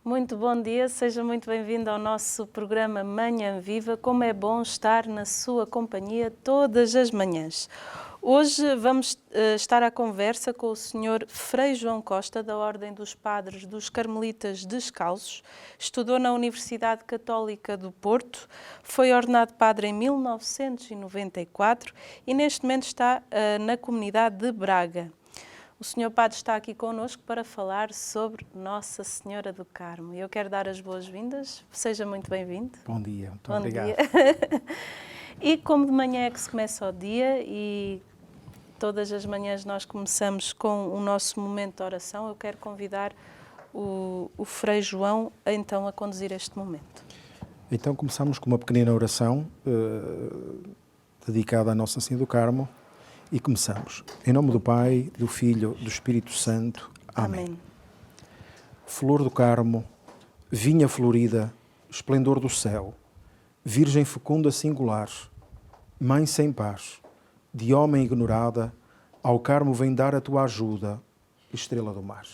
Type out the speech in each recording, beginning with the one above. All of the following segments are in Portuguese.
Muito bom dia, seja muito bem-vindo ao nosso programa Manhã Viva. Como é bom estar na sua companhia todas as manhãs. Hoje vamos estar à conversa com o Sr. Frei João Costa, da Ordem dos Padres dos Carmelitas Descalços. Estudou na Universidade Católica do Porto, foi ordenado padre em 1994 e neste momento está na comunidade de Braga. O Sr. Padre está aqui connosco para falar sobre Nossa Senhora do Carmo. Eu quero dar as boas-vindas. Seja muito bem-vindo. Bom dia, muito Bom obrigado. dia. E como de manhã é que se começa o dia e todas as manhãs nós começamos com o nosso momento de oração, eu quero convidar o Frei João a conduzir este momento. Então começamos com uma pequenina oração dedicada à Nossa Senhora do Carmo e começamos. Em nome do Pai, do Filho, do Espírito Santo. Amém. Amém. Flor do Carmo, vinha florida, esplendor do céu, Virgem fecunda singular, Mãe sem paz, de homem ignorada, ao Carmo vem dar a tua ajuda, estrela do mar.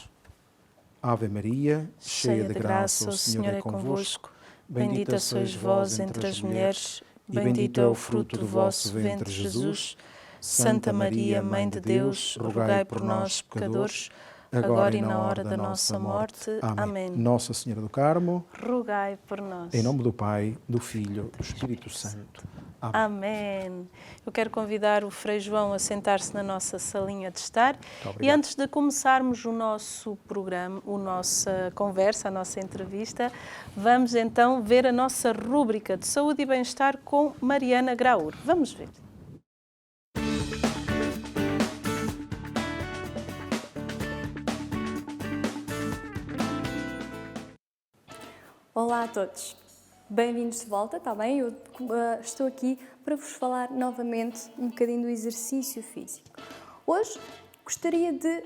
Ave Maria, cheia de graça, o Senhor é convosco. Bendita sois vós entre as mulheres, bendito é o fruto do vosso ventre, Jesus. Santa Maria, Mãe de Deus, rogai por nós, pecadores, agora e na hora da nossa morte. Amém. Nossa Senhora do Carmo, rogai por nós. em nome do Pai, do Filho, do Espírito Santo. Amém. Amém. Eu quero convidar o Frei João a sentar-se na nossa salinha de estar. E antes de começarmos o nosso programa, a nossa conversa, a nossa entrevista, vamos então ver a nossa rúbrica de saúde e bem-estar com Mariana Graur. Vamos ver. Olá a todos, bem-vindos de volta, está bem? Eu estou aqui para vos falar novamente um bocadinho do exercício físico. Hoje gostaria de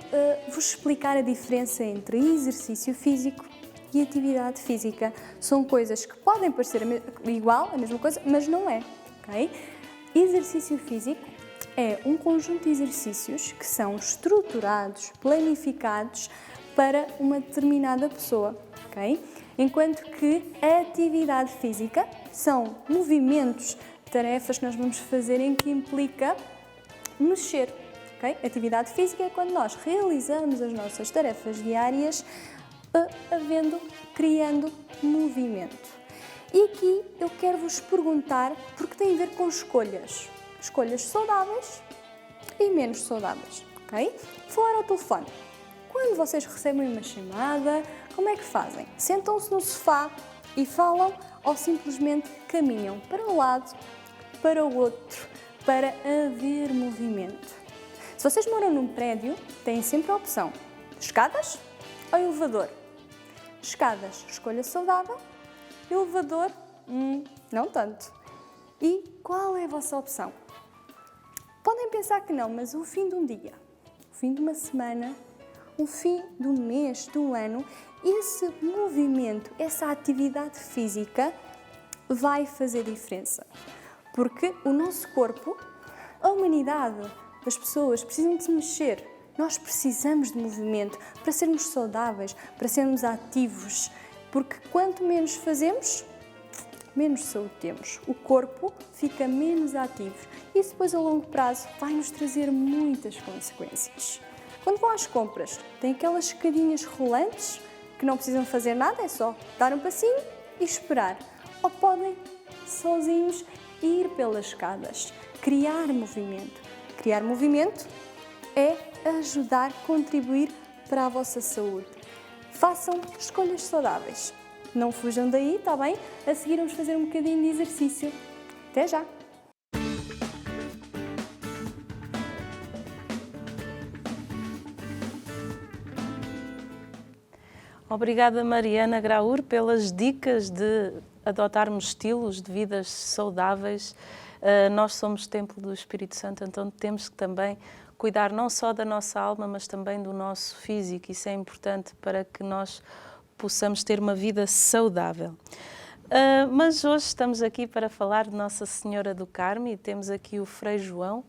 vos explicar a diferença entre exercício físico e atividade física. São coisas que podem parecer igual, a mesma coisa, mas não é, ok? Exercício físico é um conjunto de exercícios que são estruturados, planificados para uma determinada pessoa, ok? Enquanto que a atividade física são movimentos, tarefas que nós vamos fazer em que implica mexer. Okay? Atividade física é quando nós realizamos as nossas tarefas diárias criando movimento. E aqui eu quero vos perguntar, porque tem a ver com escolhas. Escolhas saudáveis e menos saudáveis. Okay? Falar ao telefone. Quando vocês recebem uma chamada, como é que fazem? Sentam-se no sofá e falam ou simplesmente caminham para um lado, para o outro, para haver movimento? Se vocês moram num prédio, têm sempre a opção de escadas ou elevador. Escadas, escolha saudável. Elevador, não tanto. E qual é a vossa opção? Podem pensar que não, mas o fim de um dia, o fim de uma semana, o fim do mês, do ano, esse movimento, essa atividade física vai fazer diferença. Porque o nosso corpo, a humanidade, as pessoas precisam de se mexer. Nós precisamos de movimento para sermos saudáveis, para sermos ativos. Porque quanto menos fazemos, menos saúde temos. O corpo fica menos ativo. E isso depois a longo prazo vai nos trazer muitas consequências. Quando vão às compras, têm aquelas escadinhas rolantes que não precisam fazer nada, é só dar um passinho e esperar. Ou podem, sozinhos, ir pelas escadas, criar movimento. Criar movimento é ajudar, contribuir para a vossa saúde. Façam escolhas saudáveis. Não fujam daí, está bem? A seguir vamos fazer um bocadinho de exercício. Até já! Obrigada, Mariana Graur, pelas dicas de adotarmos estilos de vidas saudáveis. Nós somos templo do Espírito Santo, então temos que também cuidar não só da nossa alma, mas também do nosso físico. Isso é importante para que nós possamos ter uma vida saudável. Mas hoje estamos aqui para falar de Nossa Senhora do Carmo e temos aqui o Frei João.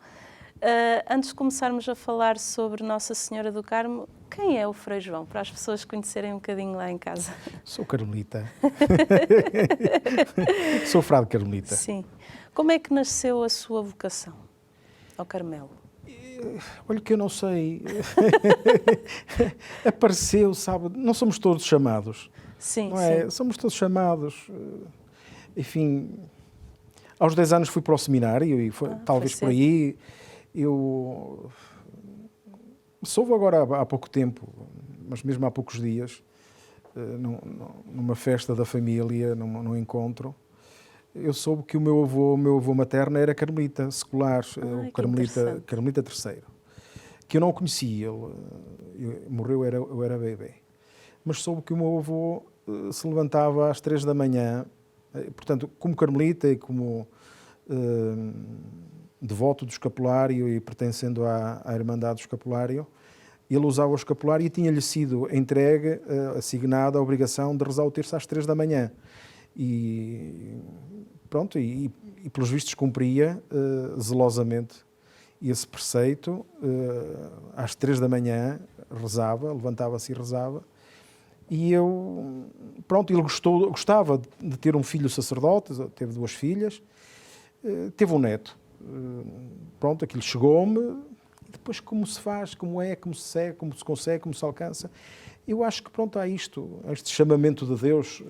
Antes de começarmos a falar sobre Nossa Senhora do Carmo, quem é o Frei João? Para as pessoas conhecerem um bocadinho lá em casa. Sou carmelita. Sou frade carmelita. Sim. Como é que nasceu a sua vocação ao Carmelo? Olha que eu não sei. Apareceu, sabe? Não somos todos chamados. Sim, Não é? sim. Somos todos chamados. Enfim, aos 10 anos fui para o seminário e talvez foi por aí eu soube agora há pouco tempo, mas mesmo há poucos dias, numa festa da família, num encontro, eu soube que o meu avô materno era carmelita secular, o carmelita terceiro, que eu não o conhecia, ele morreu, eu era bebê. Mas soube que o meu avô se levantava às 3 da manhã, portanto, como carmelita e como devoto do escapulário e pertencendo à Irmandade do Escapulário, ele usava o escapulário e tinha-lhe sido entregue, assignada a obrigação de rezar o terço às 3 da manhã. E pronto, e pelos vistos cumpria zelosamente esse preceito. Às 3 da manhã rezava, levantava-se e rezava. E eu, pronto, ele gostava de ter um filho sacerdote, teve 2 filhas, teve um neto. Pronto, aquilo chegou-me. Depois como se faz, como é, como se segue, como se consegue, como se alcança. Eu acho que pronto, há este chamamento de Deus.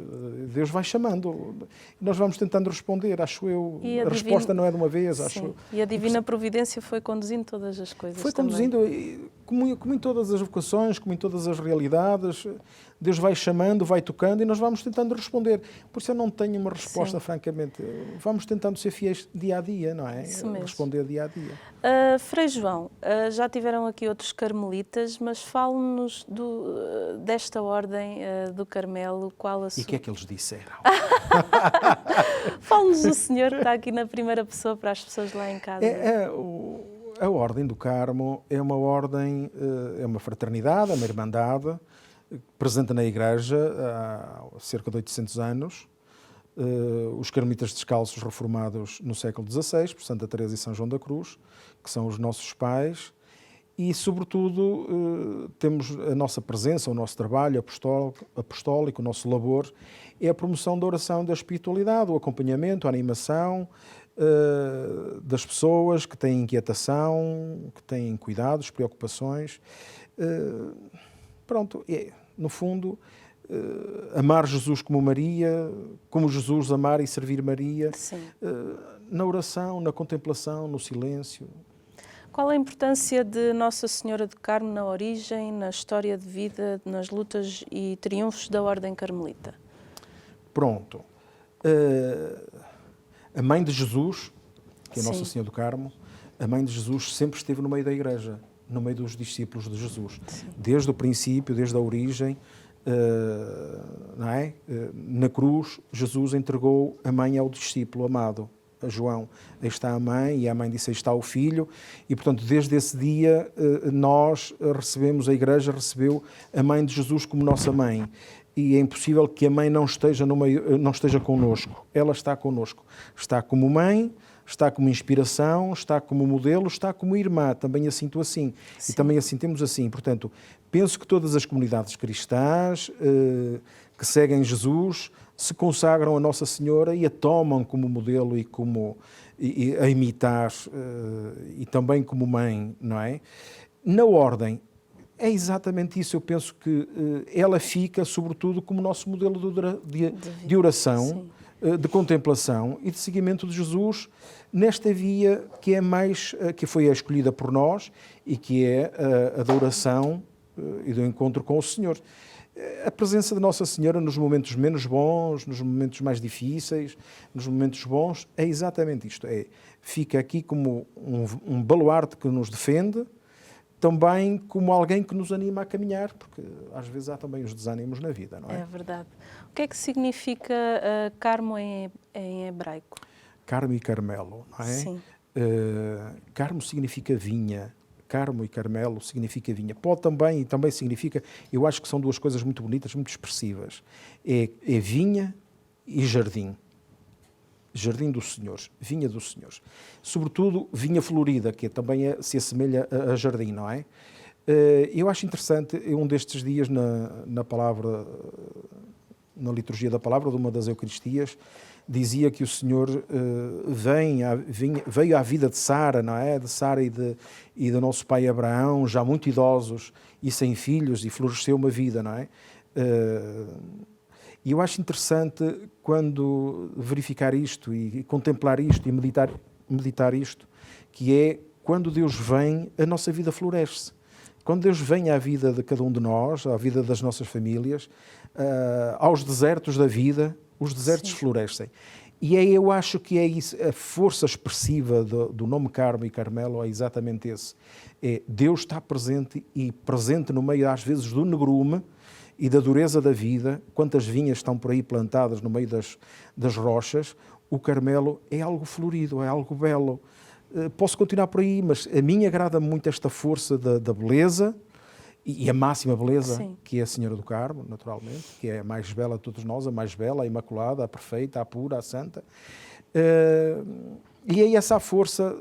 Deus vai chamando. E nós vamos tentando responder, acho eu. A resposta não é de uma vez. Acho. E a Divina Providência foi conduzindo todas as coisas. Foi também. conduzindo, como em todas as vocações, como em todas as realidades. Deus vai chamando, vai tocando e nós vamos tentando responder. Por isso eu não tenho uma resposta, francamente. Vamos tentando ser fiéis dia a dia, não é? Isso mesmo. Responder dia a dia. Frei João, já tiveram aqui outros carmelitas, mas fale-nos desta ordem do Carmelo, qual a sua... E o que é que eles disseram? Fale-nos do senhor que está aqui na primeira pessoa para as pessoas lá em casa. A Ordem do Carmo é uma ordem, é uma fraternidade, é uma irmandade, presente na Igreja há cerca de 800 anos. Os carmelitas descalços reformados no século XVI, por Santa Teresa e São João da Cruz, que são os nossos pais, e, sobretudo, temos a nossa presença, o nosso trabalho apostólico, o nosso labor, é a promoção da oração e da espiritualidade, o acompanhamento, a animação das pessoas que têm inquietação, que têm cuidados, preocupações. Pronto, no fundo, amar Jesus como Maria, como Jesus amar e servir Maria, na oração, na contemplação, no silêncio. Qual a importância de Nossa Senhora do Carmo na origem, na história de vida, nas lutas e triunfos da Ordem Carmelita? Pronto. A mãe de Jesus, que é Nossa Senhora do Carmo, a mãe de Jesus sempre esteve no meio da Igreja, no meio dos discípulos de Jesus. Sim. Desde o princípio, desde a origem, não é? Na cruz, Jesus entregou a mãe ao discípulo amado, a João. Aí está a mãe, e a mãe disse, aí está o filho, e portanto desde esse dia nós recebemos, a Igreja recebeu a mãe de Jesus como nossa mãe. E é impossível que a mãe não esteja connosco. Ela está connosco. Está como mãe, está como inspiração, está como modelo, está como irmã. Também a sinto assim. Sim. E também a sentimos assim. Portanto, penso que todas as comunidades cristãs que seguem Jesus se consagram a Nossa Senhora e a tomam como modelo e a imitar, e também como mãe, não é? Na ordem, é exatamente isso. Eu penso que ela fica, sobretudo, como nosso modelo de oração, de contemplação e de seguimento de Jesus nesta via que é que foi a escolhida por nós e que é a da oração e do encontro com o Senhor. A presença de Nossa Senhora nos momentos menos bons, nos momentos mais difíceis, nos momentos bons, é exatamente isto. Fica aqui como um baluarte que nos defende, também como alguém que nos anima a caminhar, porque às vezes há também os desânimos na vida, não é? É verdade. O que é que significa Carmo em hebraico? Carmo e Carmelo, não é? Sim. Carmo significa vinha. Carmo e Carmelo significa vinha. Pode também, e também significa, eu acho que são duas coisas muito bonitas, muito expressivas. É vinha e jardim. jardim do Senhor, vinha do Senhor. Sobretudo, vinha florida, que também se assemelha a jardim, não é? Eu acho interessante, um destes dias na palavra, na liturgia da palavra, de uma das Eucaristias, dizia que o Senhor veio à vida de Sara, não é? De Sara e do nosso pai Abraão, já muito idosos e sem filhos, e floresceu uma vida, não é? E eu acho interessante quando verificar isto e contemplar isto e meditar isto, que é quando Deus vem, a nossa vida floresce. Quando Deus vem à vida de cada um de nós, à vida das nossas famílias, aos desertos da vida, os desertos florescem. E eu acho que é isso, a força expressiva do nome Carmo e Carmelo é exatamente esse. Deus está presente e presente no meio, às vezes, do negrume e da dureza da vida. Quantas vinhas estão por aí plantadas no meio das rochas, o Carmelo é algo florido, é algo belo. Posso continuar por aí, mas a mim agrada-me muito esta força da beleza e a máxima beleza, sim, que é a Senhora do Carmo, naturalmente, que é a mais bela de todos nós, a mais bela, a imaculada, a perfeita, a pura, a santa. E é essa a força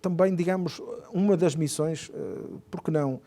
também, digamos, uma das missões, por que não,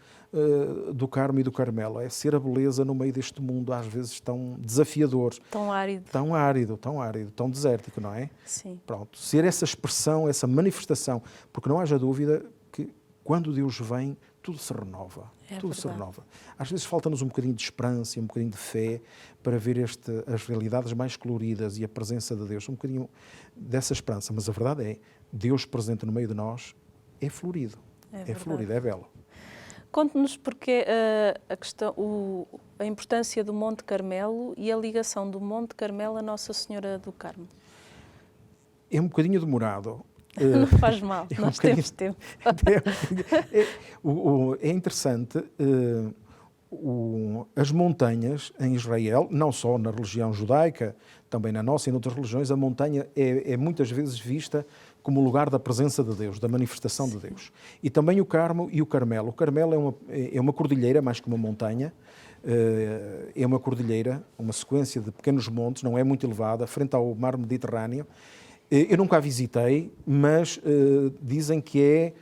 do Carmo e do Carmelo, é ser a beleza no meio deste mundo, às vezes tão desafiador. Tão árido. Tão árido, tão desértico, não é? Sim. Pronto, ser essa expressão, essa manifestação, porque não haja dúvida que quando Deus vem, tudo se renova. Tudo se renova. Às vezes falta-nos um bocadinho de esperança e um bocadinho de fé para ver as realidades mais coloridas e a presença de Deus, um bocadinho dessa esperança. Mas a verdade é, Deus presente no meio de nós é florido. É florido, é belo. Conte-nos porque a importância do Monte Carmelo e a ligação do Monte Carmelo a Nossa Senhora do Carmo. É um bocadinho demorado. Não faz mal, nós temos tempo. É interessante, as montanhas em Israel, não só na religião judaica, também na nossa e noutras religiões, a montanha é muitas vezes vista como lugar da presença de Deus, da manifestação de Deus. E também o Carmo e o Carmelo. O Carmelo é uma cordilheira, mais que uma montanha, é uma cordilheira, uma sequência de pequenos montes, não é muito elevada, frente ao mar Mediterrâneo. Eu nunca a visitei, mas dizem que é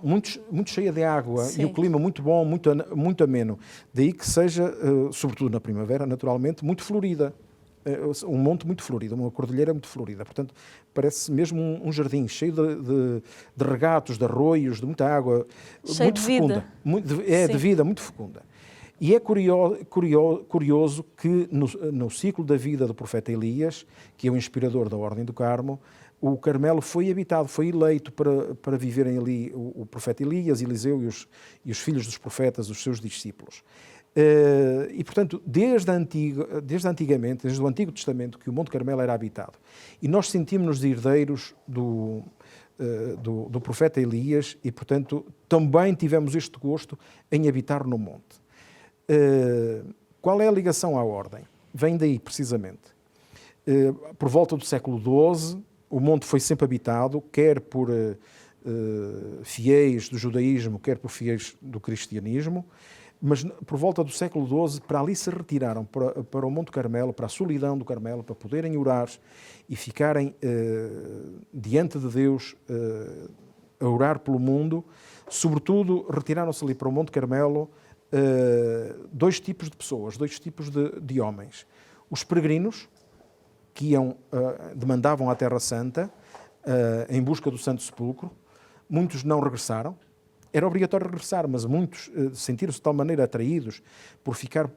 muito cheia de água, sim, e o clima muito bom, muito ameno. Daí que seja, sobretudo na primavera, naturalmente, muito florida. Um monte muito florido, uma cordilheira muito florida. Portanto, parece mesmo um jardim cheio de regatos, de arroios, de muita água. Cheio muito de fecunda. Vida. De vida, muito fecunda. E é curioso que no ciclo da vida do profeta Elias, que é o inspirador da Ordem do Carmo, o Carmelo foi habitado, foi eleito para viverem ali o profeta Elias, Eliseu e os filhos dos profetas, os seus discípulos. E, portanto, desde antigamente, desde o Antigo Testamento, que o Monte Carmelo era habitado. E nós sentimos-nos herdeiros do profeta Elias e, portanto, também tivemos este gosto em habitar no monte. Qual é a ligação à ordem? Vem daí, precisamente. Por volta do século XII, o monte foi sempre habitado, quer por fiéis do judaísmo, quer por fiéis do cristianismo, mas por volta do século XII, para ali se retiraram, para o Monte Carmelo, para a solidão do Carmelo, para poderem orar e ficarem diante de Deus a orar pelo mundo. Sobretudo, retiraram-se ali para o Monte Carmelo dois tipos de pessoas, dois tipos de homens. Os peregrinos, que demandavam a Terra Santa em busca do Santo Sepulcro. Muitos não regressaram. Era obrigatório regressar, mas muitos sentiram-se de tal maneira atraídos por ficar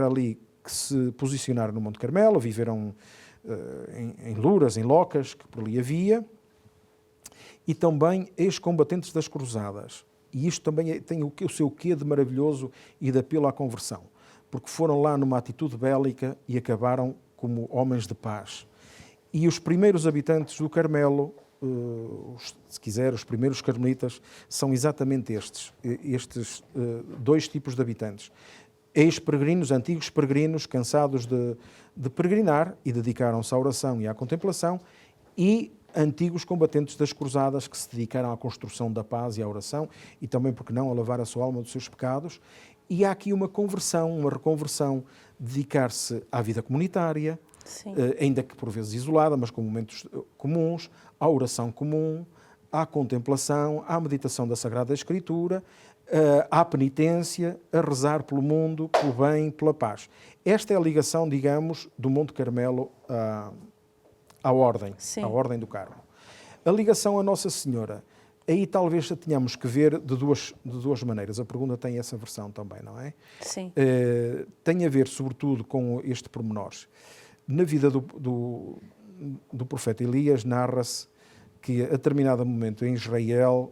ali, que se posicionaram no Monte Carmelo, viveram em luras, em locas, que por ali havia, e também ex-combatentes das cruzadas. E isto também tem o seu quê de maravilhoso e de apelo à conversão, porque foram lá numa atitude bélica e acabaram como homens de paz. E os primeiros habitantes do Carmelo, se quiser, os primeiros carmelitas, são exatamente estes dois tipos de habitantes. Ex-peregrinos, antigos peregrinos, cansados de peregrinar e dedicaram-se à oração e à contemplação, e antigos combatentes das cruzadas que se dedicaram à construção da paz e à oração e também, porque não, a lavar a sua alma dos seus pecados. E há aqui uma conversão, uma reconversão, dedicar-se à vida comunitária, Sim. Ainda que por vezes isolada, mas com momentos comuns, à oração comum, à contemplação, à meditação da Sagrada Escritura, à penitência, a rezar pelo mundo, pelo bem, pela paz. Esta é a ligação, digamos, do Monte Carmelo à Ordem, Sim. à Ordem do Carmo. A ligação a Nossa Senhora, aí talvez a tenhamos que ver de duas maneiras. A pergunta tem essa versão também, não é? Sim. Tem a ver, sobretudo, com este pormenor. Na vida do profeta Elias, narra-se que, a determinado momento, em Israel,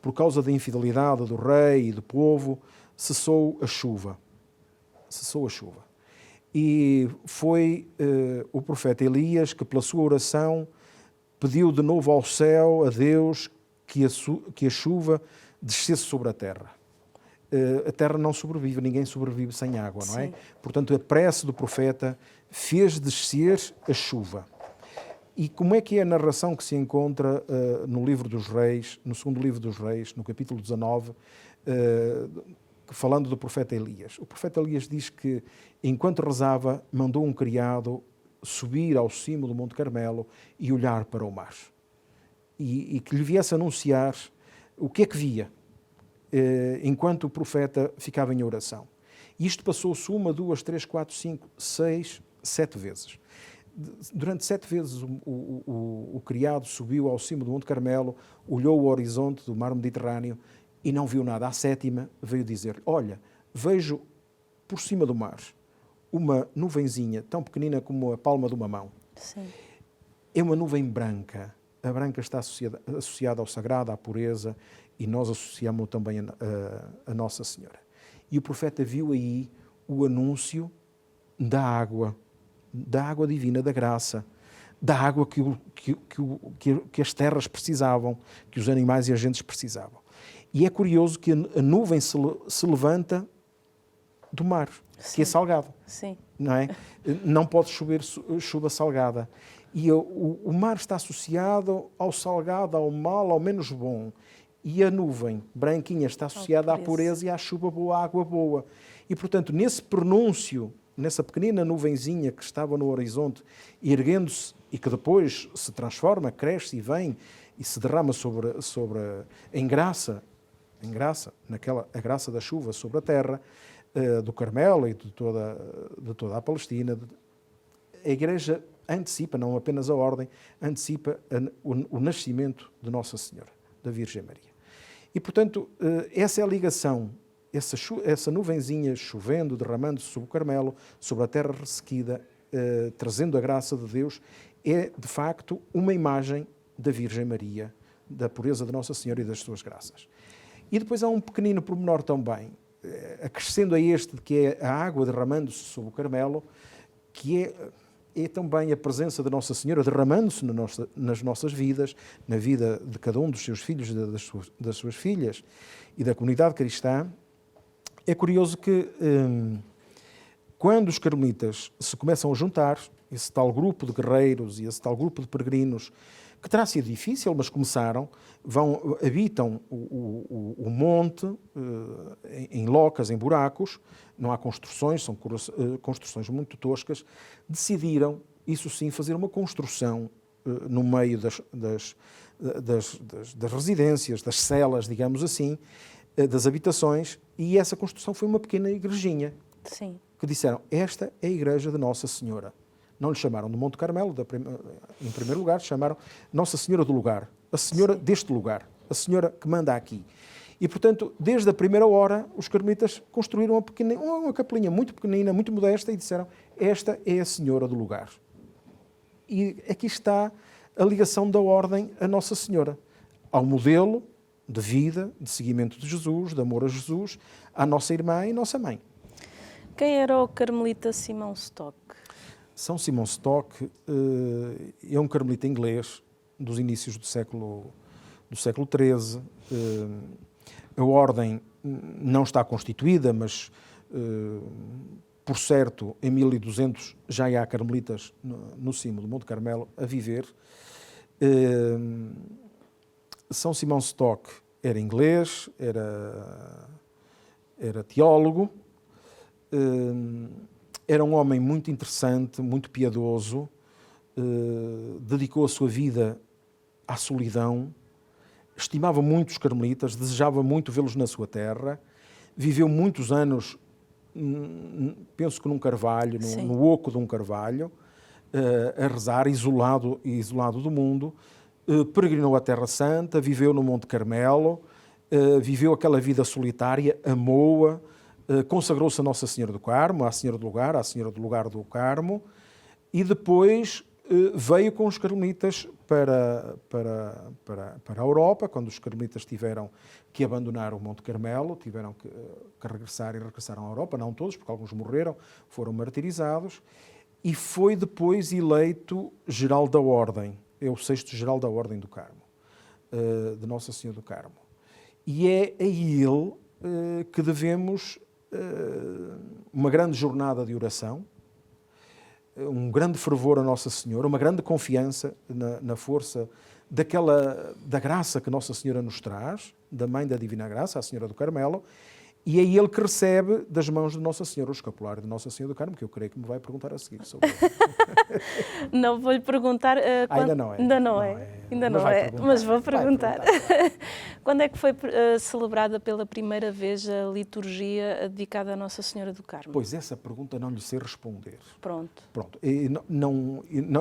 por causa da infidelidade do rei e do povo, cessou a chuva. Cessou a chuva. E foi o profeta Elias que, pela sua oração, pediu de novo ao céu, a Deus, que a chuva descesse sobre a terra. A terra não sobrevive, ninguém sobrevive sem água, não é? Sim. Portanto, a prece do profeta fez descer a chuva. E como é que é a narração que se encontra no livro dos Reis, no segundo livro dos Reis, no capítulo 19, falando do profeta Elias? O profeta Elias diz que, enquanto rezava, mandou um criado subir ao cimo do Monte Carmelo e olhar para o mar. E que lhe viesse anunciar o que é que via, enquanto o profeta ficava em oração. E isto passou-se 1, 2, 3, 4, 5, 6, 7 vezes. Durante 7 vezes o criado subiu ao cimo do Monte Carmelo, olhou o horizonte do mar Mediterrâneo e não viu nada. À 7ª veio dizer: olha, vejo por cima do mar uma nuvenzinha tão pequenina como a palma de uma mão. Sim. É uma nuvem branca. A branca está associada ao sagrado, à pureza, e nós associamos também a Nossa Senhora. E o profeta viu aí o anúncio da água divina, da graça, da água que as terras precisavam, que os animais e as gentes precisavam. E é curioso que a nuvem se levanta do mar, Sim. que é salgado. Sim. Não é? Não pode chover chuva salgada. E o mar está associado ao salgado, ao mal, ao menos bom. E a nuvem branquinha está associada à pureza e à chuva boa, à água boa. E, portanto, nesse prenúncio, nessa pequenina nuvenzinha que estava no horizonte, erguendo-se e que depois se transforma, cresce e vem e se derrama em graça, a graça da chuva sobre a terra, do Carmelo e de toda a Palestina, a Igreja antecipa, não apenas a ordem, antecipa o nascimento de Nossa Senhora, da Virgem Maria. E, portanto, essa é a ligação, essa nuvenzinha chovendo, derramando-se sobre o Carmelo, sobre a terra ressequida, trazendo a graça de Deus, é, de facto, uma imagem da Virgem Maria, da pureza de Nossa Senhora e das suas graças. E depois há um pequenino pormenor também, acrescendo a este, que é a água derramando-se sobre o Carmelo, que é também a presença de Nossa Senhora derramando-se nas nossas vidas, na vida de cada um dos seus filhos e das suas filhas e da comunidade cristã. É curioso que, quando os carmelitas se começam a juntar, esse tal grupo de guerreiros e esse tal grupo de peregrinos, que terá sido difícil, mas começaram, habitam o monte, em locas, em buracos, não há construções, são construções muito toscas, decidiram, isso sim, fazer uma construção no meio das residências, das celas, digamos assim, das habitações, e essa construção foi uma pequena igrejinha. Sim. Que disseram: esta é a igreja de Nossa Senhora. Não lhe chamaram do Monte Carmelo, em primeiro lugar, chamaram Nossa Senhora do lugar, a Senhora deste lugar, a Senhora que manda aqui. E, portanto, desde a primeira hora, os carmelitas construíram uma capelinha muito pequenina, muito modesta, e disseram: esta é a Senhora do lugar. E aqui está a ligação da ordem a Nossa Senhora, ao modelo de vida, de seguimento de Jesus, de amor a Jesus, à nossa irmã e nossa mãe. Quem era o carmelita Simão Stock? São Simão Stock é um carmelita inglês dos inícios do século XIII. A ordem não está constituída, mas, por certo, em 1200 já há carmelitas no cimo do Monte Carmelo a viver. São Simão Stock era inglês, era teólogo, Era um homem muito interessante, muito piedoso, dedicou a sua vida à solidão, estimava muito os carmelitas, desejava muito vê-los na sua terra, viveu muitos anos, penso que num carvalho, no oco de um carvalho, a rezar, isolado do mundo, peregrinou à Terra Santa, viveu no Monte Carmelo, viveu aquela vida solitária, amou-a, consagrou-se a Nossa Senhora do Carmo, à Senhora do Lugar, à Senhora do Lugar do Carmo, e depois veio com os carmelitas para a Europa, quando os carmelitas tiveram que abandonar o Monte Carmelo, tiveram que regressar e regressaram à Europa, não todos, porque alguns morreram, foram martirizados, e foi depois eleito geral da Ordem, é o 6º geral da Ordem do Carmo, de Nossa Senhora do Carmo. E é a ele que devemos uma grande jornada de oração, um grande fervor a Nossa Senhora, uma grande confiança na força da graça que Nossa Senhora nos traz, da Mãe da Divina Graça, a Senhora do Carmelo, e é ele que recebe das mãos de Nossa Senhora o escapulário de Nossa Senhora do Carmo, que eu creio que me vai perguntar a seguir sobre ele. Não vou-lhe perguntar... Ainda não é. Ainda não é, mas vou perguntar. Quando é que foi celebrada pela primeira vez a liturgia dedicada a Nossa Senhora do Carmo? Pois essa pergunta não lhe sei responder. Pronto.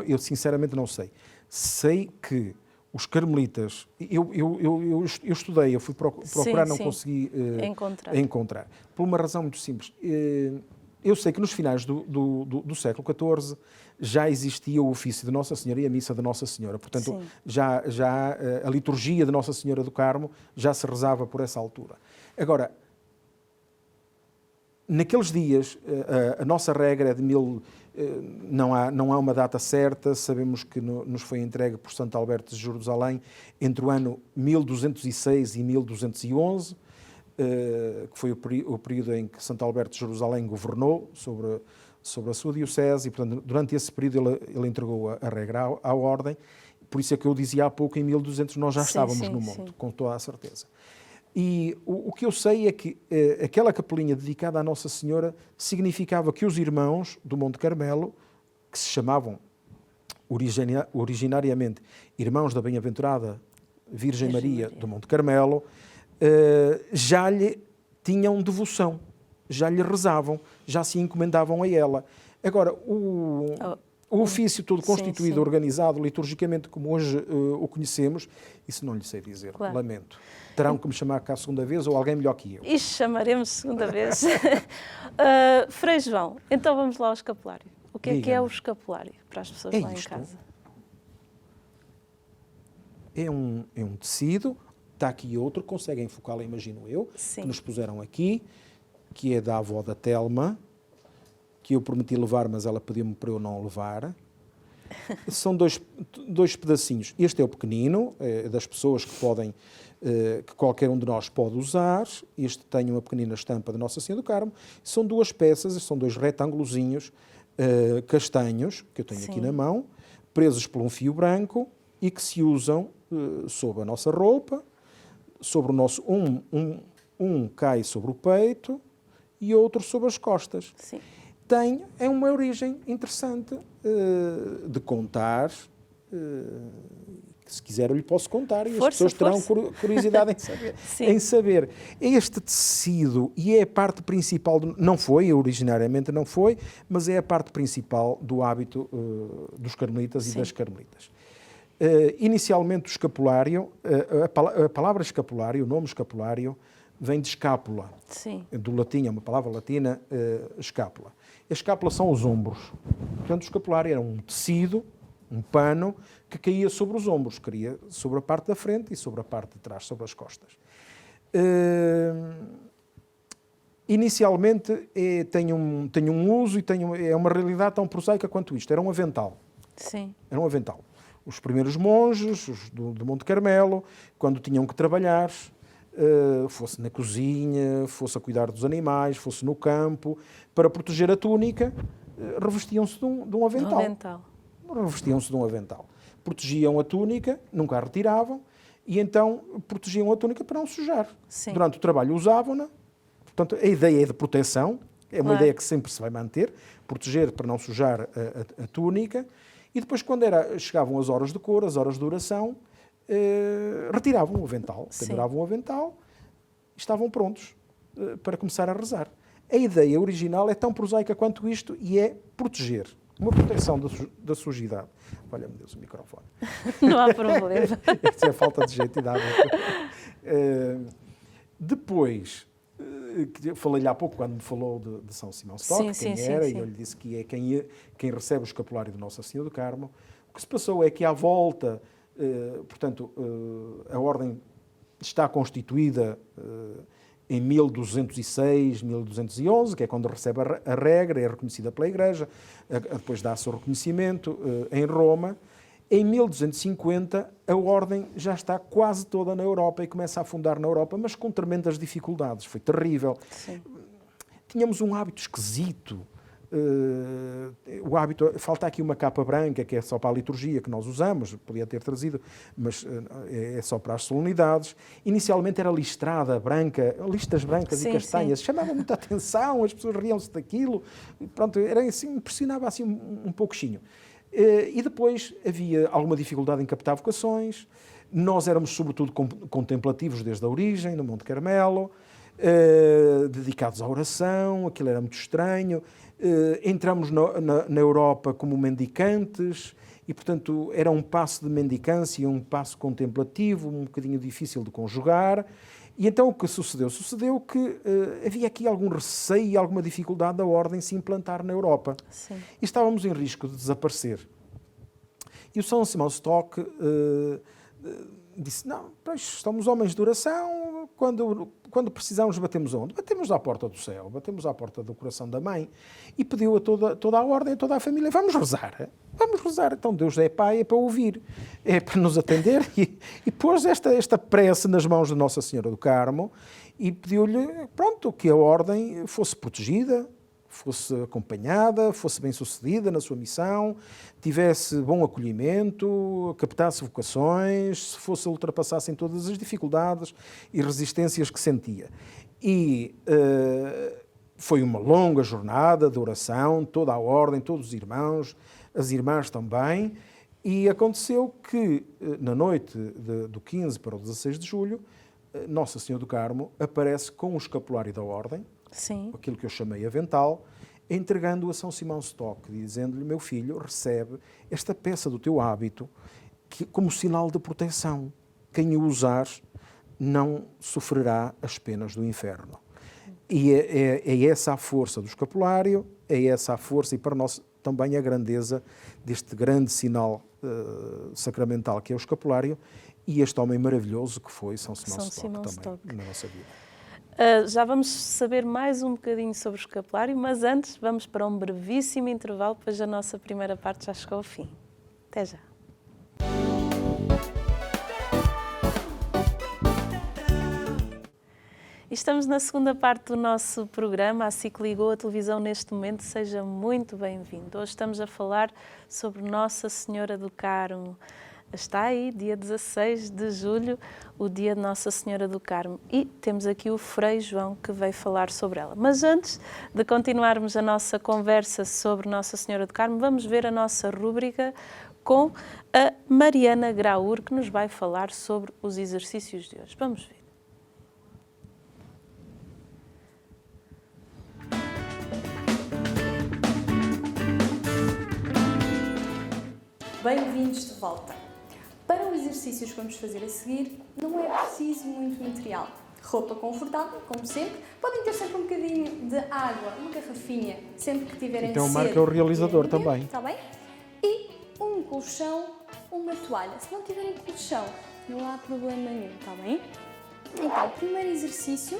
Eu sinceramente não sei. Sei que os carmelitas, eu estudei, eu fui procurar, não consegui encontrar. Por uma razão muito simples. Eu sei que nos finais do século XIV já existia o ofício de Nossa Senhora e a missa de Nossa Senhora. Portanto, já a liturgia de Nossa Senhora do Carmo já se rezava por essa altura. Agora, naqueles dias, a nossa regra é de não há uma data certa, sabemos que nos foi entregue por Santo Alberto de Jerusalém entre o ano 1206 e 1211, que foi o período em que Santo Alberto de Jerusalém governou sobre a sua diocese, e portanto, durante esse período ele entregou a regra à ordem. Por isso é que eu dizia há pouco, em 1200 nós já estávamos no monte, com toda a certeza. E o que eu sei é que aquela capelinha dedicada à Nossa Senhora significava que os irmãos do Monte Carmelo, que se chamavam originariamente Irmãos da Bem-aventurada Virgem Maria do Monte Carmelo, já lhe tinham devoção, já lhe rezavam, já se encomendavam a ela. Agora, o ofício todo constituído, organizado liturgicamente como hoje o conhecemos, isso não lhe sei dizer, lamento. Terão que me chamar cá a segunda vez ou alguém melhor que eu. E chamaremos segunda vez. Frei João, então vamos lá ao escapulário. O que é o escapulário para as pessoas lá em casa? É um tecido, está aqui outro, conseguem focá-lo, imagino eu, que nos puseram aqui, que é da avó da Telma, que eu prometi levar, mas ela pediu-me para eu não levar. São dois pedacinhos. Este é o pequenino, é das pessoas que podem, que qualquer um de nós pode usar. Este tem uma pequenina estampa de Nossa Senhora do Carmo. São duas peças, são dois retângulozinhos castanhos, que eu tenho aqui na mão, presos por um fio branco e que se usam sobre a nossa roupa, sobre o nosso... Um cai sobre o peito e outro sobre as costas. Sim. É uma origem interessante de contar, que se quiser eu lhe posso contar, e as pessoas terão curiosidade em saber. Este tecido, e é a parte principal, não foi, originariamente não foi, mas é a parte principal do hábito dos carmelitas e das carmelitas. Inicialmente o escapulário, a palavra escapulário, o nome escapulário, vem de escápula, do latim, é uma palavra latina, escápula. A escápula são os ombros. Portanto, o escapulário era um tecido, um pano, que caía sobre os ombros, caía sobre a parte da frente e sobre a parte de trás, sobre as costas. Inicialmente tem um uso e é uma realidade tão prosaica quanto isto. Era um avental. Sim. Era um avental. Os primeiros monges, os do Monte Carmelo, quando tinham que trabalhar, fosse na cozinha, fosse a cuidar dos animais, fosse no campo, para proteger a túnica, revestiam-se de um avental. Revestiam-se de um avental. Protegiam a túnica, nunca a retiravam, e então protegiam a túnica para não sujar. Sim. Durante o trabalho usavam-na. Portanto, a ideia é de proteção, é uma ideia que sempre se vai manter, proteger para não sujar a túnica, e depois, quando chegavam as horas de cor, as horas de oração, retiravam o avental, penduravam o avental e estavam prontos para começar a rezar. A ideia original é tão prosaica quanto isto e é proteger. Uma proteção da sujidade. Olha-me Deus, o microfone. Não há problema. Essa é a falta de jeito e dá. Depois, falei-lhe há pouco, quando me falou de São Simão Stock, quem era, e eu lhe disse que é quem recebe o escapulário de Nossa Senhora do Carmo. O que se passou é que, à volta, portanto, a ordem está constituída em 1206, 1211, que é quando recebe a regra, é reconhecida pela Igreja, depois dá-se o reconhecimento em Roma. Em 1250, a ordem já está quase toda na Europa e começa a afundar na Europa, mas com tremendas dificuldades. Foi terrível. Sim. Tínhamos um hábito esquisito. O hábito, falta aqui uma capa branca, que é só para a liturgia, que nós usamos, podia ter trazido, mas é só para as solenidades. Inicialmente era listrada, branca, listas brancas e castanhas, chamava muita atenção, as pessoas riam-se daquilo, pronto, era assim, impressionava assim um pouquinho. E depois havia alguma dificuldade em captar vocações. Nós éramos sobretudo contemplativos desde a origem, no Monte Carmelo, dedicados à oração, aquilo era muito estranho. Entramos na Europa como mendicantes e, portanto, era um passo de mendicância, um passo contemplativo, um bocadinho difícil de conjugar. E então o que sucedeu? Sucedeu que havia aqui algum receio e alguma dificuldade da ordem se implantar na Europa. Sim. E estávamos em risco de desaparecer. E o São Simão Stock disse, não, pois, estamos homens de oração, quando precisamos batemos onde? Batemos à porta do céu, batemos à porta do coração da mãe e pediu a toda a ordem, a toda a família, vamos rezar. Então Deus é Pai, é para ouvir, é para nos atender e pôs esta prece nas mãos de Nossa Senhora do Carmo e pediu-lhe, pronto, que a ordem fosse protegida, fosse acompanhada, fosse bem-sucedida na sua missão, tivesse bom acolhimento, captasse vocações, ultrapassassem todas as dificuldades e resistências que sentia. E foi uma longa jornada de oração, toda a ordem, todos os irmãos, as irmãs também, e aconteceu que, na noite do 15 para o 16 de julho, Nossa Senhora do Carmo aparece com o escapulário da ordem, Sim. aquilo que eu chamei avental, entregando-o a São Simão Stock, dizendo-lhe, meu filho, recebe esta peça do teu hábito como sinal de proteção. Quem o usar não sofrerá as penas do inferno. E é essa a força do escapulário, é essa a força e para nós também a grandeza deste grande sinal sacramental que é o escapulário e este homem maravilhoso que foi São Simão Stock também na nossa vida. Já vamos saber mais um bocadinho sobre o escapulário, mas antes vamos para um brevíssimo intervalo, pois a nossa primeira parte já chegou ao fim. Até já. Estamos na segunda parte do nosso programa, assim que ligou a televisão neste momento, seja muito bem-vindo. Hoje estamos a falar sobre Nossa Senhora do Carmo. Está aí, dia 16 de julho, o dia de Nossa Senhora do Carmo. E temos aqui o Frei João que veio falar sobre ela. Mas antes de continuarmos a nossa conversa sobre Nossa Senhora do Carmo, vamos ver a nossa rúbrica com a Mariana Graur, que nos vai falar sobre os exercícios de hoje. Vamos ver. Bem-vindos de volta. Para os exercícios que vamos fazer a seguir, não é preciso muito material. Roupa confortável, como sempre. Podem ter sempre um bocadinho de água, uma garrafinha, sempre que tiverem sede. Então marca o realizador também. Está bem? E um colchão, uma toalha. Se não tiverem colchão, não há problema nenhum, está bem? Então, o primeiro exercício,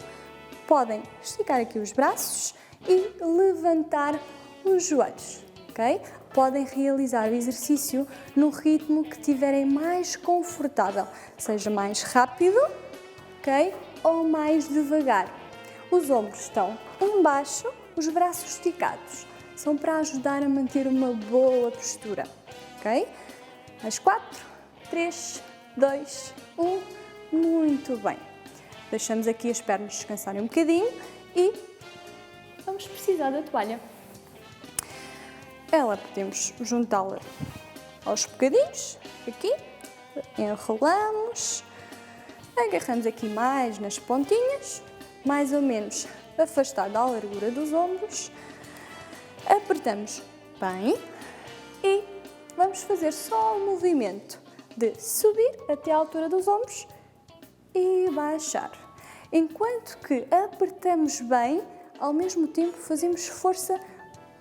podem esticar aqui os braços e levantar os joelhos, ok? Podem realizar o exercício no ritmo que tiverem mais confortável, seja mais rápido, ok? Ou mais devagar. Os ombros estão embaixo, os braços esticados. São para ajudar a manter uma boa postura, ok? Mais 4, 3, 2, 1. Muito bem. Deixamos aqui as pernas descansarem um bocadinho e vamos precisar da toalha. ela podemos juntá-la aos bocadinhos, aqui, enrolamos, agarramos aqui mais nas pontinhas, mais ou menos afastado da largura dos ombros, apertamos bem e vamos fazer só o movimento de subir até à altura dos ombros e baixar. Enquanto que apertamos bem, ao mesmo tempo fazemos força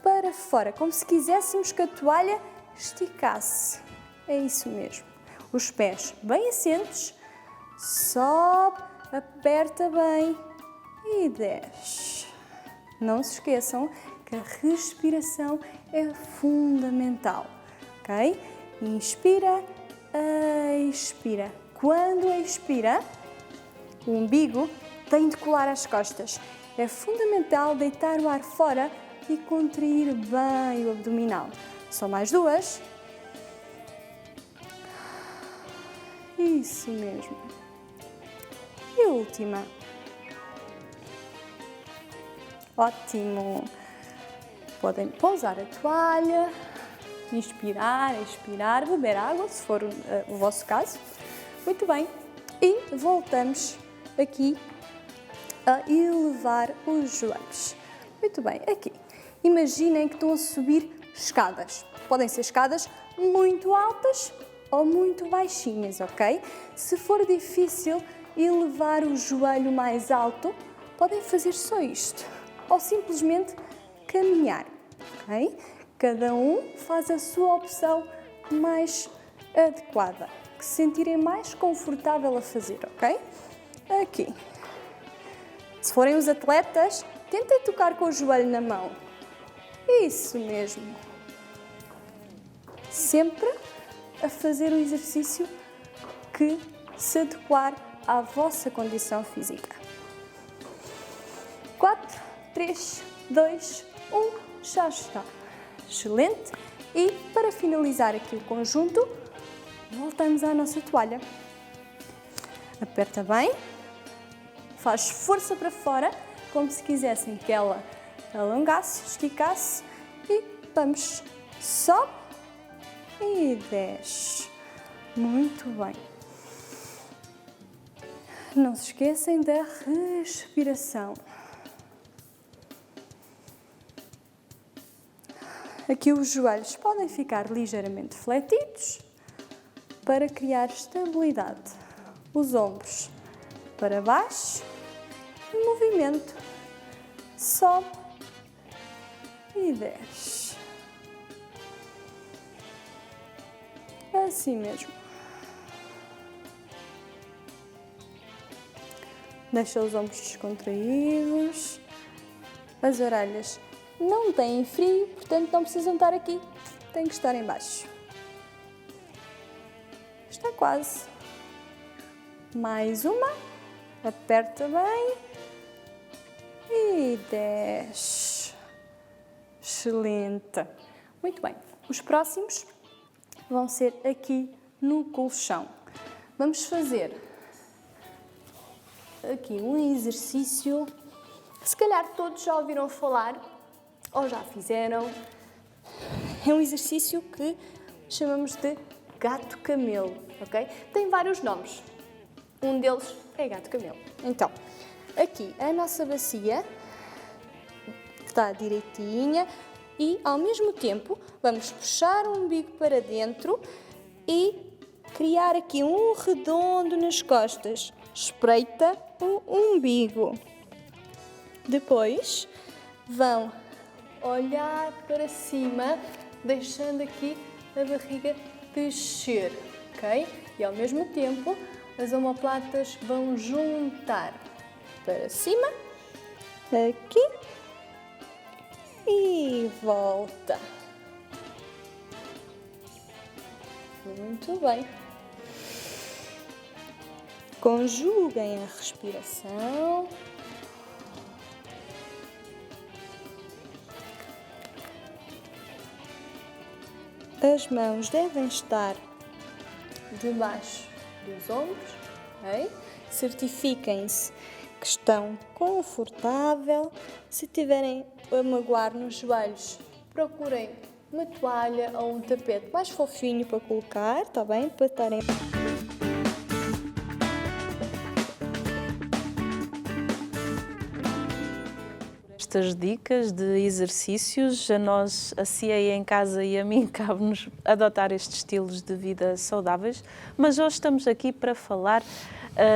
para fora, como se quiséssemos que a toalha esticasse. É isso mesmo. Os pés bem assentos, sobe, aperta bem e desce. Não se esqueçam que a respiração é fundamental, ok? Inspira, expira. Quando expira, o umbigo tem de colar as costas. É fundamental deitar o ar fora e contrair bem o abdominal. Só mais 2. Isso mesmo. E a última. Ótimo. Podem pousar a toalha, inspirar, expirar, beber água, se for o vosso caso. Muito bem. E voltamos aqui a elevar os joelhos. Muito bem, aqui. Imaginem que estão a subir escadas. Podem ser escadas muito altas ou muito baixinhas, ok? Se for difícil elevar o joelho mais alto, podem fazer só isto. Ou simplesmente caminhar, ok? Cada um faz a sua opção mais adequada, que se sentirem mais confortável a fazer, ok? Aqui. Se forem os atletas, tentem tocar com o joelho na mão. Isso mesmo. Sempre a fazer o exercício que se adequar à vossa condição física. 4, 3, 2, 1, já está. Excelente. E para finalizar aqui o conjunto, voltamos à nossa toalha. Aperta bem. Faz força para fora, como se quisessem que ela alongasse, esticasse. E vamos. Sobe e desce. Muito bem. Não se esqueçam da respiração. Aqui os joelhos podem ficar ligeiramente fletidos para criar estabilidade. Os ombros para baixo. Movimento. Sobe e desce. Assim mesmo. Deixa os ombros descontraídos. As orelhas não têm frio, portanto não precisam estar aqui. Têm que estar em baixo. Está quase. Mais uma. Aperta bem. E desce. Excelente. Muito bem. Os próximos vão ser aqui no colchão. Vamos fazer aqui um exercício que se calhar todos já ouviram falar ou já fizeram. É um exercício que chamamos de gato camelo, ok? Tem vários nomes. Um deles é gato camelo. Então, aqui a nossa bacia está direitinha e ao mesmo tempo vamos puxar o umbigo para dentro e criar aqui um redondo nas costas. Espreita o umbigo. Depois vão olhar para cima, deixando aqui a barriga descer, ok? E ao mesmo tempo as omoplatas vão juntar para cima, aqui e volta. Muito bem. Conjuguem a respiração. As mãos devem estar debaixo dos ombros, ok? Certifiquem-se que estão confortável. Se tiverem a magoar nos joelhos, procurem uma toalha ou um tapete mais fofinho para colocar, está bem? Para estarem... Estas dicas de exercícios, a nós, a Cia em casa e a mim, cabe-nos adotar estes estilos de vida saudáveis, mas hoje estamos aqui para falar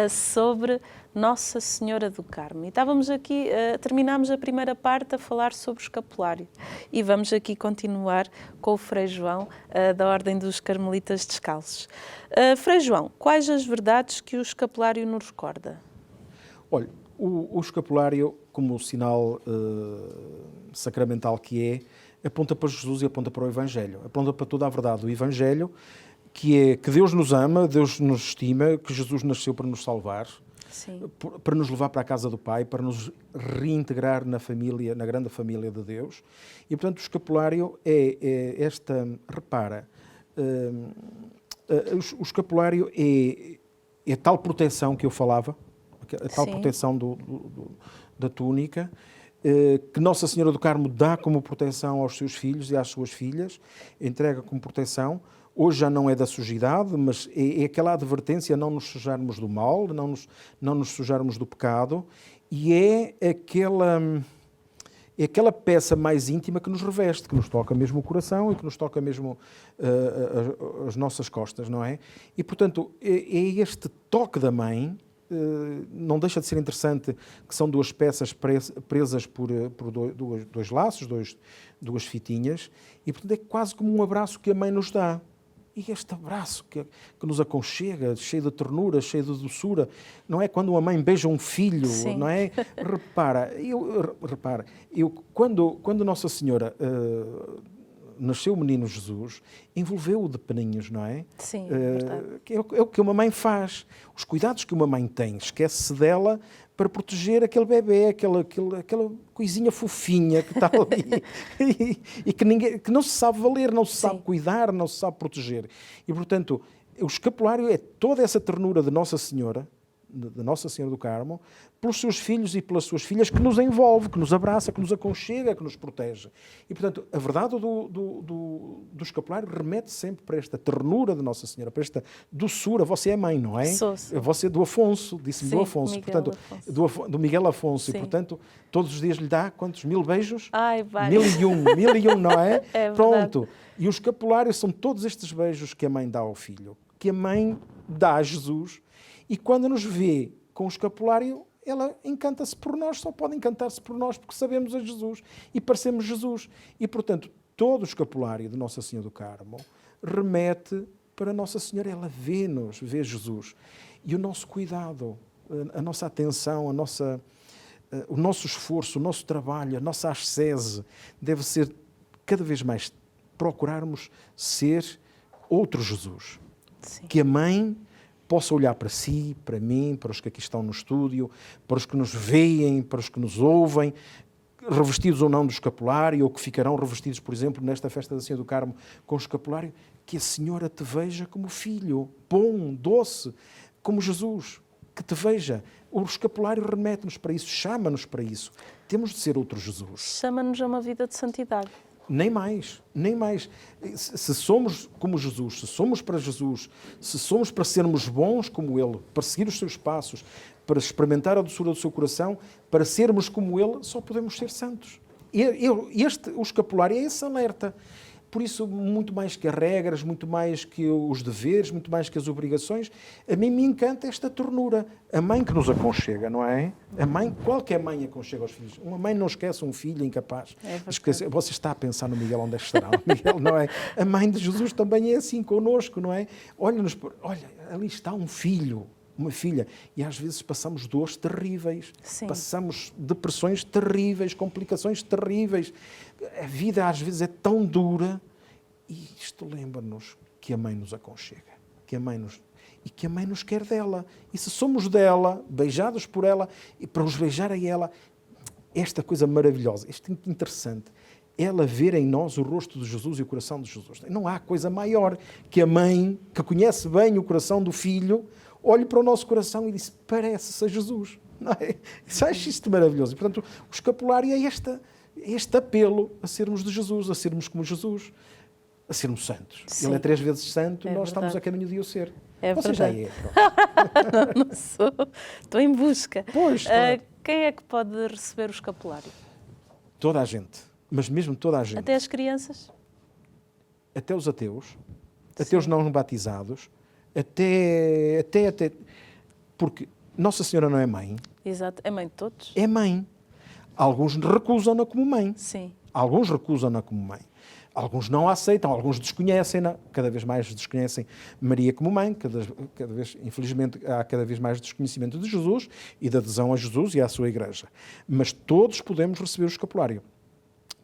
sobre Nossa Senhora do Carmo. E estávamos aqui, terminámos a primeira parte a falar sobre o escapulário e vamos aqui continuar com o Frei João da Ordem dos Carmelitas Descalços. Frei João, quais as verdades que o escapulário nos recorda? Olha, o escapulário, como sinal sacramental que é, aponta para Jesus e aponta para o Evangelho. Aponta para toda a verdade do Evangelho, que é que Deus nos ama, Deus nos estima, que Jesus nasceu para nos salvar, Sim. para nos levar para a casa do Pai, para nos reintegrar na família, na grande família de Deus. E, portanto, o escapulário é esta... Repara, o escapulário é a tal proteção que eu falava, a tal Sim. proteção da túnica, que Nossa Senhora do Carmo dá como proteção aos seus filhos e às suas filhas, entrega como proteção. Hoje já não é da sujidade, mas é aquela advertência a não nos sujarmos do mal, não nos sujarmos do pecado, e é aquela peça mais íntima que nos reveste, que nos toca mesmo o coração e que nos toca mesmo as nossas costas, não é? E, portanto, é este toque da mãe. Não deixa de ser interessante que são duas peças presas por dois laços, duas fitinhas, e portanto é quase como um abraço que a mãe nos dá. E este abraço que nos aconchega, cheio de ternura, cheio de doçura, não é quando uma mãe beija um filho, Sim. não é? Repara, quando Nossa Senhora nasceu o menino Jesus, envolveu-o de paninhos, não é? Sim, verdade. É o que uma mãe faz. Os cuidados que uma mãe tem, esquece-se dela para proteger aquele bebê, aquela coisinha fofinha que está ali e que não se sabe valer, não se sabe cuidar, não se sabe proteger. E, portanto, o escapulário é toda essa ternura de Nossa Senhora do Carmo, pelos seus filhos e pelas suas filhas, que nos envolve, que nos abraça, que nos aconchega, que nos protege. E, portanto, a verdade do escapulário remete sempre para esta ternura de Nossa Senhora, para esta doçura. Você é mãe, não é? Sou. Você é do Afonso, disse-me do Afonso. Miguel Portanto, Afonso. do Miguel Afonso. Sim. E, portanto, todos os dias lhe dá quantos? 1000 beijos? Ai, vários. 1001, não é? É Pronto. E o escapulário são todos estes beijos que a mãe dá ao filho, que a mãe dá a Jesus. E quando nos vê com o escapulário, ela encanta-se por nós, só pode encantar-se por nós porque sabemos a Jesus e parecemos Jesus. E, portanto, todo o escapulário de Nossa Senhora do Carmo remete para Nossa Senhora. Ela vê-nos, vê Jesus. E o nosso cuidado, a nossa atenção, o nosso esforço, o nosso trabalho, a nossa ascese deve ser cada vez mais procurarmos ser outro Jesus. Sim. Que a mãe possa olhar para si, para mim, para os que aqui estão no estúdio, para os que nos veem, para os que nos ouvem, revestidos ou não do escapulário, ou que ficarão revestidos, por exemplo, nesta festa da Senhora do Carmo com o escapulário, que a Senhora te veja como filho, bom, doce, como Jesus, que te veja. O escapulário remete-nos para isso, chama-nos para isso. Temos de ser outro Jesus. Chama-nos a uma vida de santidade. Nem mais, nem mais. Se somos como Jesus, se somos para Jesus, se somos para sermos bons como Ele, para seguir os seus passos, para experimentar a doçura do seu coração, para sermos como Ele, só podemos ser santos. O escapulário é esse alerta. Por isso, muito mais que as regras, muito mais que os deveres, muito mais que as obrigações, a mim me encanta esta ternura. A mãe que nos aconchega, não é? A mãe, qualquer mãe aconchega aos filhos. Uma mãe não esquece um filho incapaz. Você está a pensar no Miguel, onde é que estará? O Miguel, não é? A mãe de Jesus também é assim connosco, não é? Olha, ali está um filho, uma filha, e às vezes passamos dores terríveis, Sim. passamos depressões terríveis, complicações terríveis. A vida às vezes é tão dura, e isto lembra-nos que a mãe nos aconchega, que a mãe nos quer dela. E se somos dela, beijados por ela, e para os beijar a ela, esta coisa maravilhosa, isto é interessante, ela ver em nós o rosto de Jesus e o coração de Jesus. Não há coisa maior que a mãe, que conhece bem o coração do filho, olhe para o nosso coração e diz, parece-se a Jesus. Não é? Acho isto maravilhoso. E, portanto, o escapulário é esta este apelo a sermos de Jesus, a sermos como Jesus, a sermos santos. Sim. Ele é 3 vezes santo, É nós estamos verdade. a caminho de o ser. É Você já verdade. é. Pronto. Não sou. Estou em busca. Pois, claro. Quem é que pode receber o escapulário? Toda a gente, mas mesmo toda a gente. Até as crianças? Até os ateus, até os não batizados, até... Porque Nossa Senhora não é mãe, Exato. É mãe de todos? é mãe. Alguns recusam-na como mãe. Sim. Alguns recusam-na como mãe. Alguns não a aceitam, alguns desconhecem-na, cada vez mais desconhecem Maria como mãe, cada vez, infelizmente, há cada vez mais desconhecimento de Jesus e de adesão a Jesus e à sua Igreja. Mas todos podemos receber o escapulário,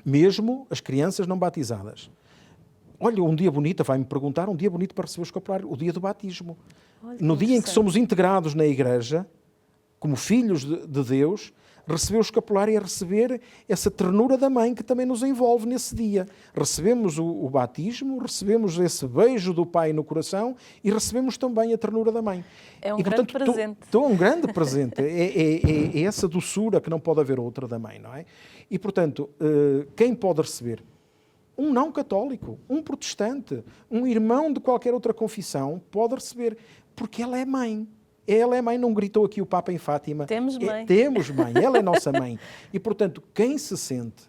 mesmo as crianças não batizadas. Olha, um dia bonito, vai-me perguntar, um dia bonito para receber o escapulário, o dia do batismo. Olha, que No dia em que interessante. somos integrados na Igreja, como filhos de Deus, receber o escapulário é receber essa ternura da mãe que também nos envolve nesse dia. Recebemos o batismo, recebemos esse beijo do pai no coração e recebemos também a ternura da mãe. É um E, grande portanto, presente. Um grande presente. É essa doçura que não pode haver outra da mãe, não é? E, portanto, quem pode receber? Um não católico, um protestante, um irmão de qualquer outra confissão pode receber, porque ela é mãe. Ela é mãe, não gritou aqui o Papa em Fátima. Temos mãe. Temos mãe, ela é nossa mãe. E, portanto, quem se sente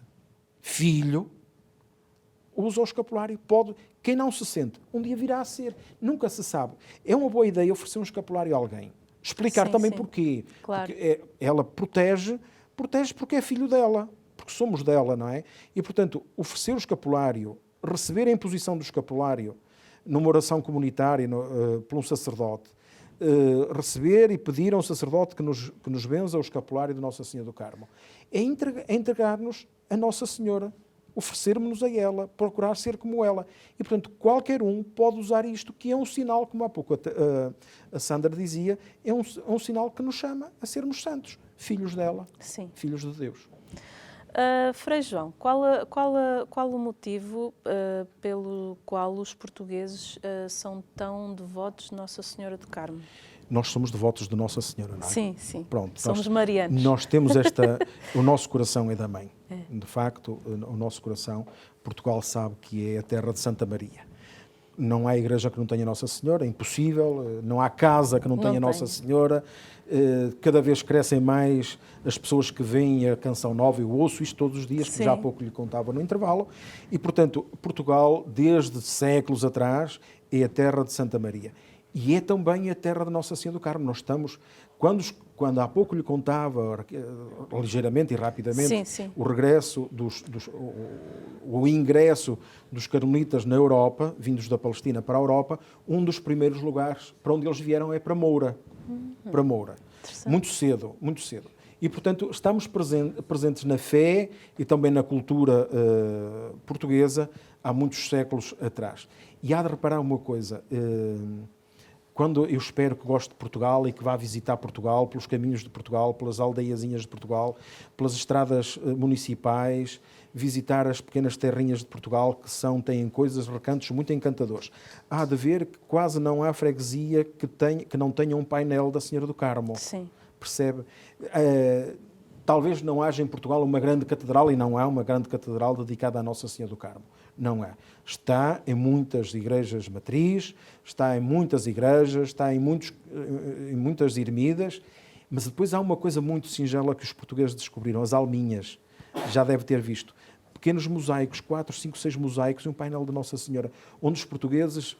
filho, usa o escapulário. Pode. Quem não se sente, um dia virá a ser. Nunca se sabe. É uma boa ideia oferecer um escapulário a alguém. Explicar Sim, também sim. porquê. Claro. Porque ela protege porque é filho dela. Porque somos dela, não é? E, portanto, oferecer o escapulário, receber a imposição do escapulário numa oração comunitária por um sacerdote, receber e pedir a um sacerdote que nos benza o escapulário de Nossa Senhora do Carmo. É entregar-nos a Nossa Senhora, oferecermos-nos a ela, procurar ser como ela. E, portanto, qualquer um pode usar isto, que é um sinal, como há pouco a Sandra dizia, é um sinal que nos chama a sermos santos, filhos dela, Sim. filhos de Deus. Frei João, qual o motivo pelo qual os portugueses são tão devotos de Nossa Senhora do Carmo? Nós somos devotos de Nossa Senhora, não é? Sim, sim. Pronto, Somos marianos. Nós temos o nosso coração é da mãe. De facto, o nosso coração, Portugal sabe que é a terra de Santa Maria. Não há igreja que não tenha Nossa Senhora, é impossível. Não há casa que não tenha Nossa Senhora. Cada vez crescem mais as pessoas que veem a Canção Nova. Eu ouço isto todos os dias, que Sim. já há pouco lhe contava no intervalo. E, portanto, Portugal, desde séculos atrás, é a terra de Santa Maria. E é também a terra de Nossa Senhora do Carmo. Nós estamos, quando há pouco lhe contava, ligeiramente e rapidamente, Sim, sim. o regresso, o ingresso dos carmelitas na Europa, vindos da Palestina para a Europa, um dos primeiros lugares para onde eles vieram é para Moura. Para Moura. Muito cedo, muito cedo. E, portanto, estamos presentes na fé e também na cultura portuguesa há muitos séculos atrás. E há de reparar uma coisa, quando eu espero que goste de Portugal e que vá visitar Portugal, pelos caminhos de Portugal, pelas aldeiazinhas de Portugal, pelas estradas municipais, visitar as pequenas terrinhas de Portugal têm coisas, recantos muito encantadores. Há de ver que quase não há freguesia que não tenha um painel da Senhora do Carmo. Sim. Percebe? Talvez não haja em Portugal uma grande catedral, e não há uma grande catedral dedicada à Nossa Senhora do Carmo. Não há. Está em muitas igrejas matriz, está em muitas igrejas, está em muitas ermidas, mas depois há uma coisa muito singela que os portugueses descobriram, as alminhas. Já deve ter visto. Pequenos mosaicos, 4, 5, 6 mosaicos e um painel de Nossa Senhora, onde os portugueses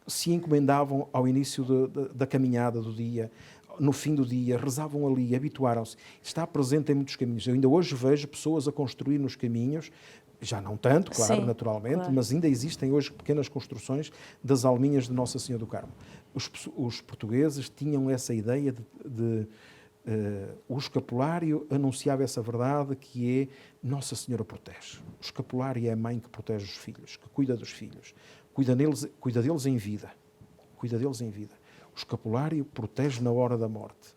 se encomendavam ao início da caminhada do dia, no fim do dia, rezavam ali, habituaram-se. Está presente em muitos caminhos. Eu ainda hoje vejo pessoas a construir nos caminhos, já não tanto, claro, Sim, naturalmente, claro. mas ainda existem hoje pequenas construções das alminhas de Nossa Senhora do Carmo. Os portugueses tinham essa ideia o escapulário anunciava essa verdade que é Nossa Senhora protege. O escapulário é a mãe que protege os filhos, que cuida dos filhos, cuida deles em vida. Cuida deles em vida. O escapulário protege na hora da morte.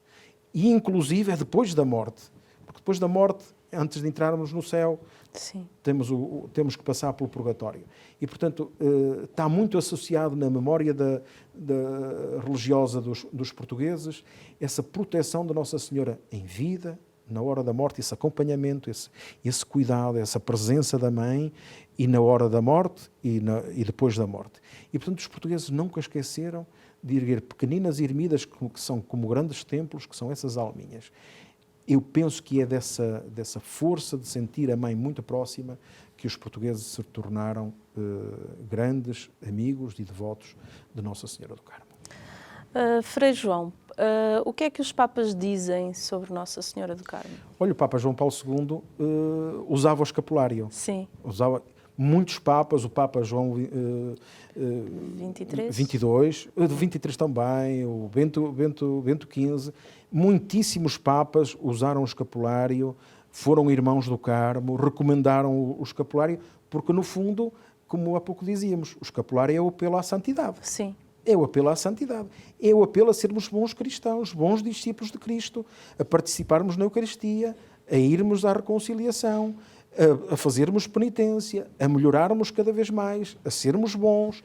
E, inclusive, é depois da morte. Porque depois da morte, antes de entrarmos no céu, Sim. temos que passar pelo purgatório. E, portanto, está muito associado na memória religiosa dos portugueses essa proteção da Nossa Senhora em vida, na hora da morte, esse acompanhamento, esse cuidado, essa presença da mãe, e na hora da morte e depois da morte. E, portanto, os portugueses nunca esqueceram de erguer pequeninas ermidas que são como grandes templos, que são essas alminhas. Eu penso que é dessa força de sentir a mãe muito próxima que os portugueses se tornaram grandes amigos e devotos de Nossa Senhora do Carmo. Frei João, o que é que os papas dizem sobre Nossa Senhora do Carmo? Olha, o Papa João Paulo II usava o escapulário. Sim. Usava muitos papas, o Papa João 22, 23 também, o Bento XV, muitíssimos papas usaram o escapulário, foram irmãos do Carmo, recomendaram o escapulário, porque no fundo, como há pouco dizíamos, o escapulário é o apelo à santidade. Sim. É o apelo à santidade, é o apelo a sermos bons cristãos, bons discípulos de Cristo, a participarmos na Eucaristia, a irmos à reconciliação, a fazermos penitência, a melhorarmos cada vez mais, a sermos bons,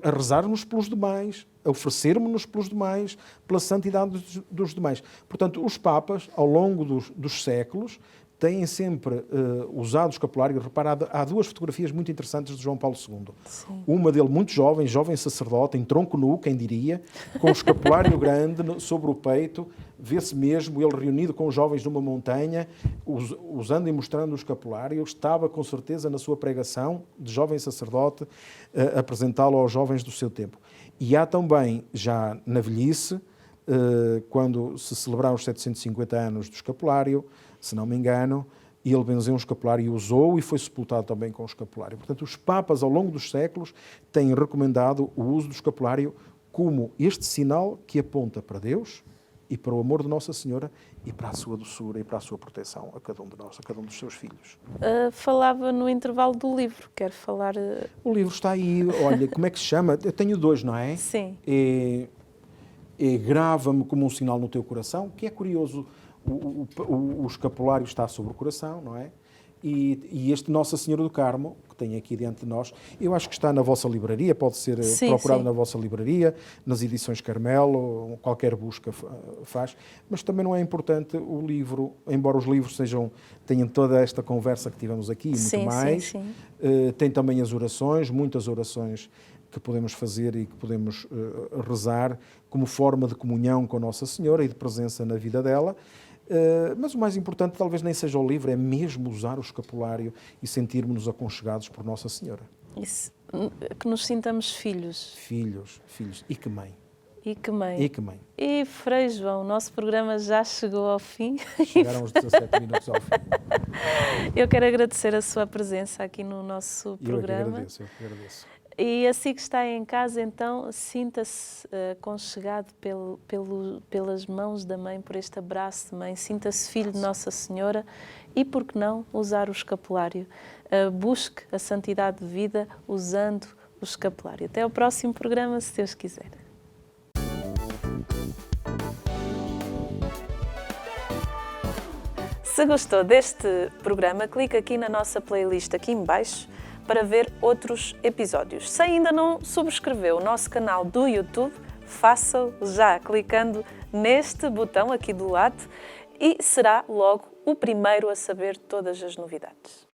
a rezarmos pelos demais, a oferecermos-nos pelos demais, pela santidade dos demais. Portanto, os papas, ao longo dos séculos, têm sempre usado o escapulário. Reparado, há duas fotografias muito interessantes de João Paulo II. Sim. Uma dele muito jovem sacerdote, em tronco nu, quem diria, com o escapulário grande sobre o peito, vê-se mesmo ele reunido com os jovens numa montanha, usando e mostrando o escapulário. Estava, com certeza, na sua pregação de jovem sacerdote, apresentá-lo aos jovens do seu tempo. E há também, já na velhice, quando se celebraram os 750 anos do escapulário, se não me engano, ele benzeu um escapulário e usou e foi sepultado também com o escapulário. Portanto, os papas, ao longo dos séculos, têm recomendado o uso do escapulário como este sinal que aponta para Deus e para o amor de Nossa Senhora e para a sua doçura e para a sua proteção a cada um de nós, a cada um dos seus filhos. Falava no intervalo do livro, quero falar... O livro está aí, olha, como é que se chama? Eu tenho dois, não é? Sim. Grava-me como um sinal no teu coração, que é curioso, o escapulário está sobre o coração, não é? E este Nossa Senhora do Carmo, que tem aqui diante de nós, eu acho que está na vossa livraria, pode ser procurado na vossa livraria, nas edições Carmelo, qualquer busca faz, mas também não é importante o livro, embora os livros tenham toda esta conversa que tivemos aqui e muito mais, tem também as orações, muitas orações que podemos fazer e que podemos rezar como forma de comunhão com Nossa Senhora e de presença na vida dela. Mas o mais importante talvez nem seja o livro, é mesmo usar o escapulário e sentirmos-nos aconchegados por Nossa Senhora. Isso, que nos sintamos filhos. Filhos. E que mãe. E que mãe. E que mãe. E Frei João, o nosso programa já chegou ao fim. Chegaram os 17 minutos ao fim. Eu quero agradecer a sua presença aqui no nosso programa. Eu que agradeço. E assim que está em casa, então, sinta-se aconchegado pelas mãos da mãe, por este abraço de mãe, sinta-se filho de Nossa Senhora e, por que não, usar o escapulário. Busque a santidade de vida usando o escapulário. Até ao próximo programa, se Deus quiser. Se gostou deste programa, clique aqui na nossa playlist aqui em baixo para ver outros episódios. Se ainda não subscreveu o nosso canal do YouTube, faça-o já clicando neste botão aqui do lado e será logo o primeiro a saber todas as novidades.